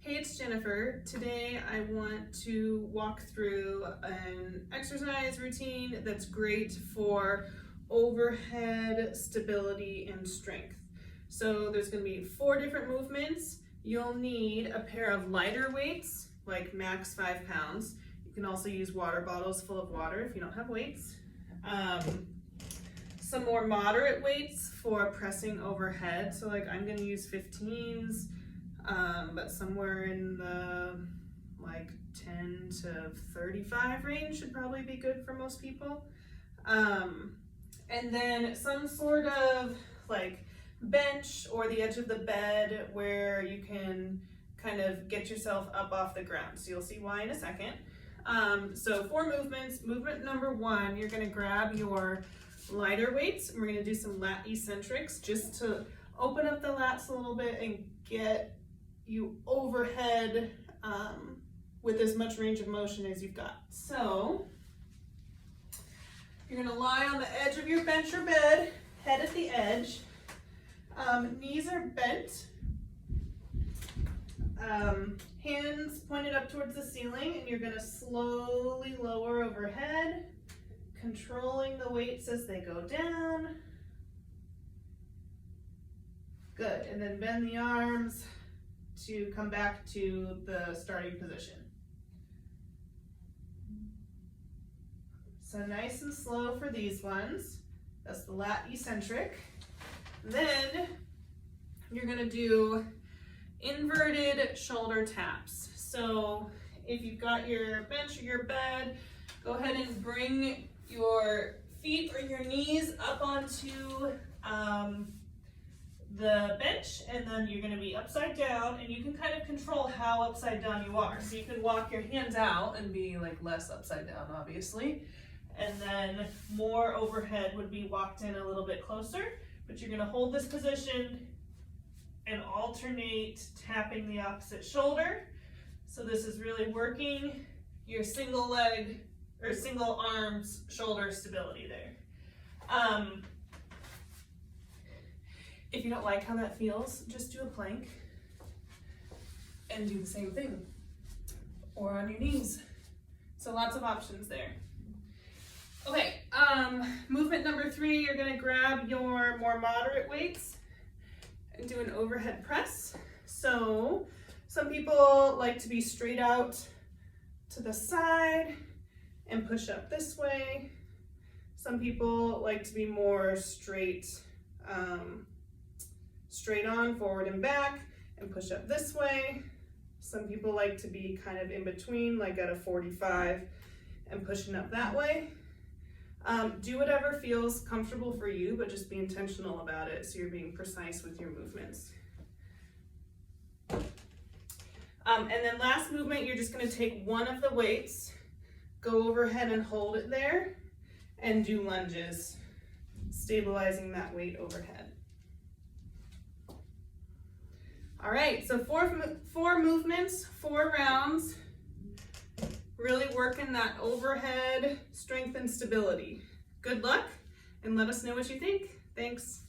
Hey, it's Jennifer. Today I want to walk through an exercise routine that's great for overhead stability and strength. So there's going to be 4 different movements. You'll need a pair of lighter weights, like max 5 pounds. You can also use water bottles full of water if you don't have weights. Some more moderate weights for pressing overhead. So like I'm going to use 15s. But somewhere in the like 10 to 35 range should probably be good for most people. And then some sort of like bench or the edge of the bed where you can kind of get yourself up off the ground. So you'll see why in a second. So 4 movements. Movement number 1, you're going to grab your lighter weights. And we're going to do some lat eccentrics just to open up the lats a little bit and get you overhead with as much range of motion as you've got. So you're going to lie on the edge of your bench or bed, head at the edge. Knees are bent. Hands pointed up towards the ceiling, and you're going to slowly lower overhead, controlling the weights as they go down. Good, and then bend the arms to come back to the starting position. So nice and slow for these ones. That's the lat eccentric. Then you're going to do inverted shoulder taps. So if you've got your bench or your bed, go ahead and bring your feet or your knees up onto the bench, and then you're going to be upside down, and you can kind of control how upside down you are. So you can walk your hands out and be like less upside down, obviously, and then more overhead would be walked in a little bit closer, but you're going to hold this position and alternate tapping the opposite shoulder. So this is really working your single leg or single arms shoulder stability there. If you don't like how that feels, just do a plank and do the same thing, or on your knees. So lots of options there. Okay, movement number 3, you're gonna grab your more moderate weights and do an overhead press. So some people like to be straight out to the side and push up this way. Some people like to be more straight on, forward and back, and push up this way. Some people like to be kind of in between, like at a 45 and pushing up that way. Do whatever feels comfortable for you, but just be intentional about it so you're being precise with your movements. And then last movement, you're just going to take one of the weights, go overhead and hold it there, and do lunges, stabilizing that weight overhead. All right, so 4 movements, 4 rounds, really working that overhead strength and stability. Good luck, and let us know what you think. Thanks.